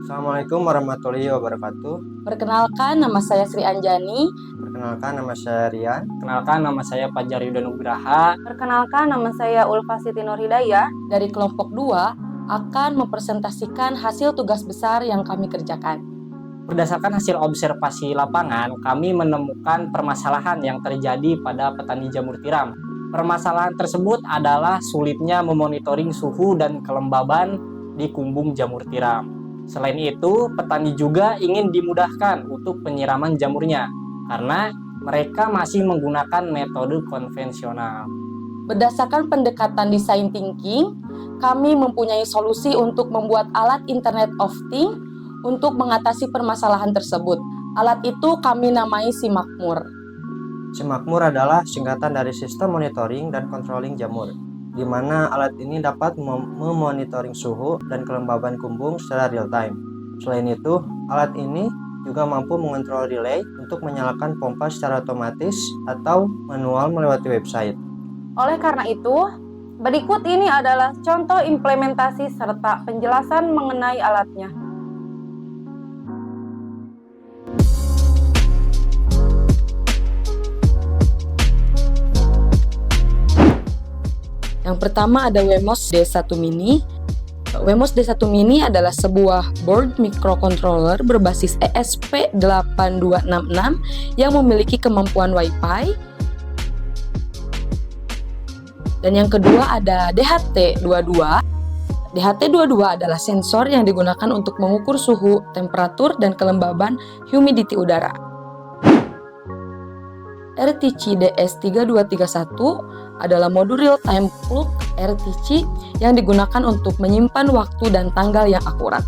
Assalamualaikum warahmatullahi wabarakatuh. Perkenalkan, nama saya Sri Anjani. Perkenalkan, nama saya Rian. Perkenalkan, nama saya Fajar Yuda Nugraha. Perkenalkan, nama saya Ulfa Siti Nur Hidayah. Dari kelompok 2 akan mempresentasikan hasil tugas besar yang kami kerjakan. Berdasarkan hasil observasi lapangan, kami menemukan permasalahan yang terjadi pada petani jamur tiram. Permasalahan tersebut adalah sulitnya memonitoring suhu dan kelembaban di kumbung jamur tiram. Selain itu, petani juga ingin dimudahkan untuk penyiraman jamurnya karena mereka masih menggunakan metode konvensional. Berdasarkan pendekatan design thinking, kami mempunyai solusi untuk membuat alat Internet of Things untuk mengatasi permasalahan tersebut. Alat itu kami namai SIMAKMUR. SIMAKMUR adalah singkatan dari Sistem Monitoring dan Controlling Jamur, di mana alat ini dapat memonitoring suhu dan kelembaban kumbung secara real time. Selain itu, alat ini juga mampu mengontrol relay untuk menyalakan pompa secara otomatis atau manual melewati website. Oleh karena itu, berikut ini adalah contoh implementasi serta penjelasan mengenai alatnya. Yang pertama ada Wemos D1 Mini. Wemos D1 Mini adalah sebuah board microcontroller berbasis ESP8266 yang memiliki kemampuan Wi-Fi. Dan yang kedua ada DHT22. DHT22 adalah sensor yang digunakan untuk mengukur suhu, temperatur, dan kelembaban humidity udara. RTC DS3231 adalah modul real-time plug RTC yang digunakan untuk menyimpan waktu dan tanggal yang akurat.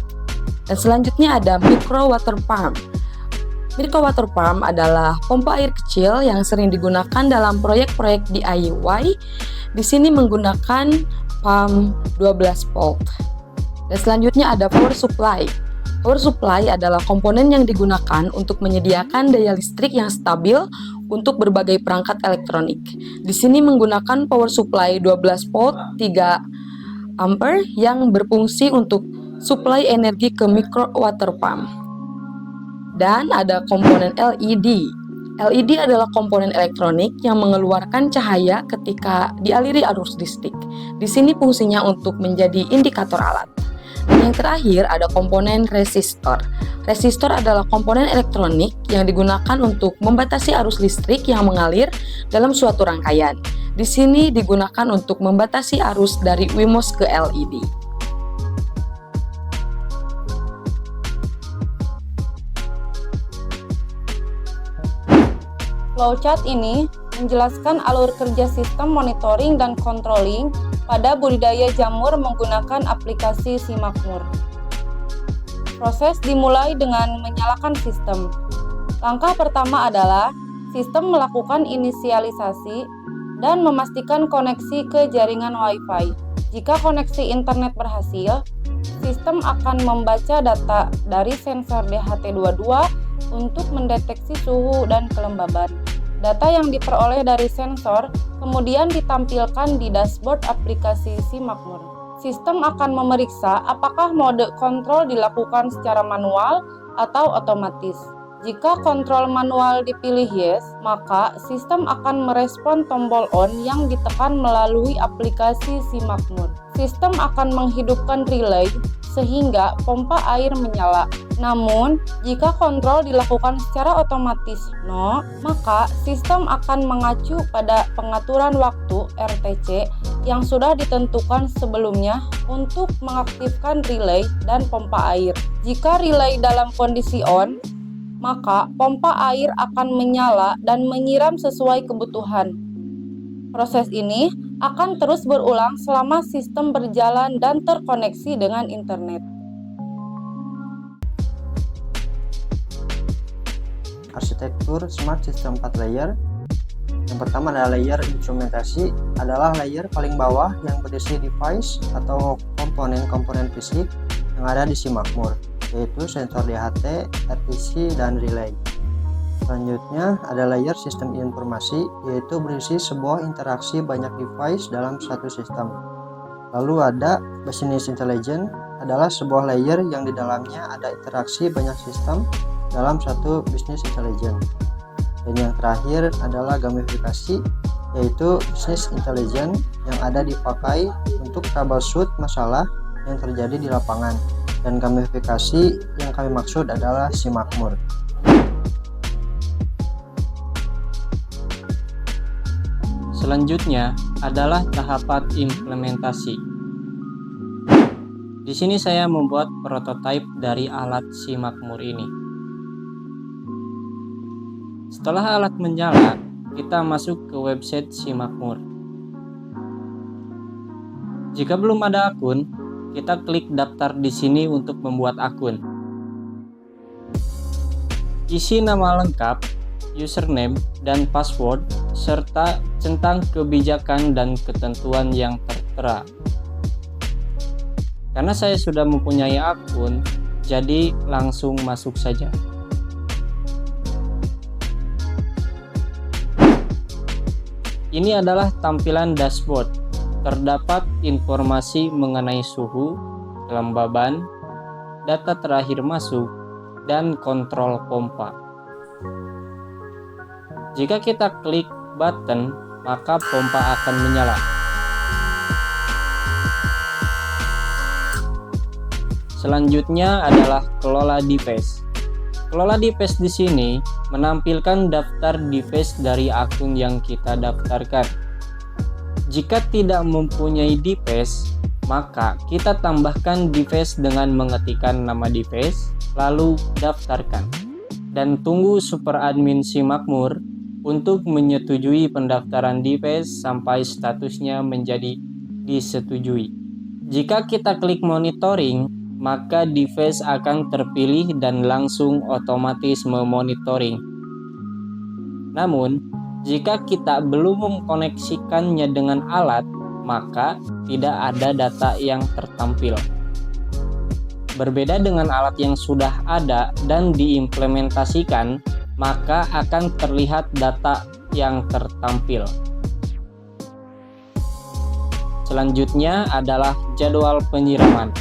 Dan selanjutnya ada Micro Water Pump. Micro Water Pump adalah pompa air kecil yang sering digunakan dalam proyek-proyek DIY. Di sini menggunakan pump 12 volt. Dan selanjutnya ada Power Supply. Power supply adalah komponen yang digunakan untuk menyediakan daya listrik yang stabil untuk berbagai perangkat elektronik. Di sini menggunakan power supply 12 volt 3 ampere yang berfungsi untuk supply energi ke micro water pump. Dan ada komponen LED. LED adalah komponen elektronik yang mengeluarkan cahaya ketika dialiri arus listrik. Di sini fungsinya untuk menjadi indikator alat. Dan yang terakhir ada komponen resistor. Resistor adalah komponen elektronik yang digunakan untuk membatasi arus listrik yang mengalir dalam suatu rangkaian. Di sini digunakan untuk membatasi arus dari Wemos ke LED. Flowchart ini menjelaskan alur kerja sistem monitoring dan controlling pada budidaya jamur menggunakan aplikasi SIMAKMUR. Proses dimulai dengan menyalakan sistem. Langkah pertama adalah sistem melakukan inisialisasi dan memastikan koneksi ke jaringan Wi-Fi. Jika koneksi internet berhasil, sistem akan membaca data dari sensor DHT22 untuk mendeteksi suhu dan kelembaban. Data yang diperoleh dari sensor kemudian ditampilkan di dashboard aplikasi SIMAKMUR. Sistem akan memeriksa apakah mode kontrol dilakukan secara manual atau otomatis. Jika kontrol manual dipilih yes, maka sistem akan merespon tombol on yang ditekan melalui aplikasi SIMAKMUR. Sistem akan menghidupkan relay sehingga pompa air menyala. Namun, jika kontrol dilakukan secara otomatis no, maka sistem akan mengacu pada pengaturan waktu RTC yang sudah ditentukan sebelumnya untuk mengaktifkan relay dan pompa air. Jika relay dalam kondisi on, maka pompa air akan menyala dan menyiram sesuai kebutuhan. Proses ini akan terus berulang selama sistem berjalan dan terkoneksi dengan internet. Arsitektur Smart System 4 layer. Yang pertama adalah layer instrumentasi, adalah layer paling bawah yang berisi device atau komponen-komponen fisik yang ada di SIMAKMUR, yaitu sensor DHT, RTC, dan relay. Selanjutnya ada layer sistem informasi, yaitu berisi sebuah interaksi banyak device dalam satu sistem. Lalu ada business intelligence, adalah sebuah layer yang di dalamnya ada interaksi banyak sistem dalam satu business intelligence. Dan yang terakhir adalah gamifikasi, yaitu business intelligence yang ada dipakai untuk troubleshoot masalah yang terjadi di lapangan. Dan gamifikasi yang kami maksud adalah si makmur. Selanjutnya adalah tahapan implementasi. Di sini saya membuat prototipe dari alat si makmur ini. Setelah alat menyala, kita masuk ke website si makmur. Jika belum ada akun, kita klik daftar di sini untuk membuat akun. Isi nama lengkap, username, dan password, serta tentang kebijakan dan ketentuan yang tertera. Karena saya sudah mempunyai akun, jadi langsung masuk saja. Ini adalah tampilan dashboard. Terdapat informasi mengenai suhu, kelembaban, data terakhir masuk, dan kontrol pompa. Jika kita klik button, maka pompa akan menyala. Selanjutnya adalah kelola device. Kelola device di sini menampilkan daftar device dari akun yang kita daftarkan. Jika tidak mempunyai device, maka kita tambahkan device dengan mengetikkan nama device, lalu daftarkan. Dan tunggu super admin si makmur untuk menyetujui pendaftaran device sampai statusnya menjadi disetujui. Jika kita klik monitoring, maka device akan terpilih dan langsung otomatis memonitoring. Namun, jika kita belum mengkoneksikannya dengan alat, maka tidak ada data yang tertampil. Berbeda dengan alat yang sudah ada dan diimplementasikan, maka akan terlihat data yang tertampil. Selanjutnya adalah jadwal penyiraman.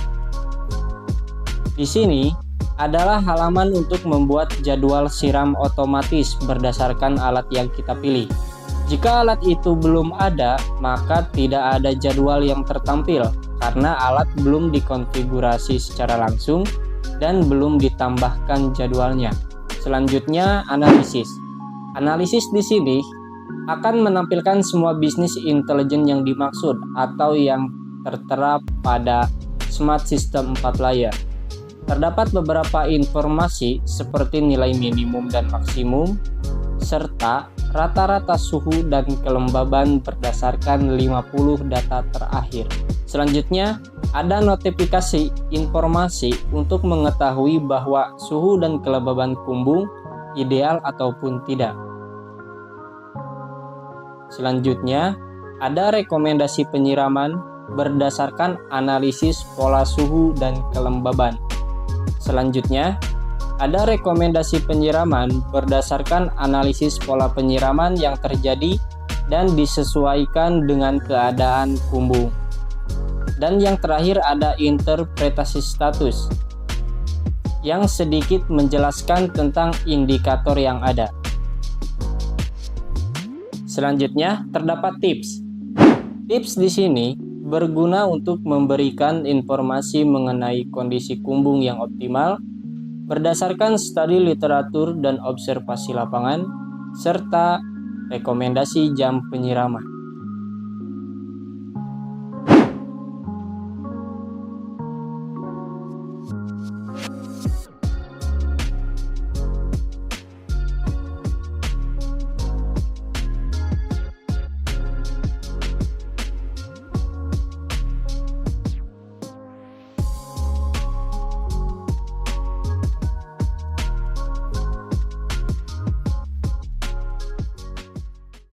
Di sini adalah halaman untuk membuat jadwal siram otomatis berdasarkan alat yang kita pilih. Jika alat itu belum ada, maka tidak ada jadwal yang tertampil karena alat belum dikonfigurasi secara langsung dan belum ditambahkan jadwalnya. Selanjutnya, analisis. Analisis di sini akan menampilkan semua bisnis intelligence yang dimaksud atau yang tertera pada Smart System 4 Layer. Terdapat beberapa informasi seperti nilai minimum dan maksimum, serta rata-rata suhu dan kelembaban berdasarkan 50 data terakhir. Selanjutnya, ada notifikasi informasi untuk mengetahui bahwa suhu dan kelembaban kumbung ideal ataupun tidak. Selanjutnya, ada rekomendasi penyiraman berdasarkan analisis pola suhu dan kelembaban. Selanjutnya, ada rekomendasi penyiraman berdasarkan analisis pola penyiraman yang terjadi dan disesuaikan dengan keadaan kumbung. Dan yang terakhir ada interpretasi status yang sedikit menjelaskan tentang indikator yang ada. Selanjutnya, terdapat tips. Tips di sini berguna untuk memberikan informasi mengenai kondisi kumbung yang optimal berdasarkan studi literatur dan observasi lapangan, serta rekomendasi jam penyiraman.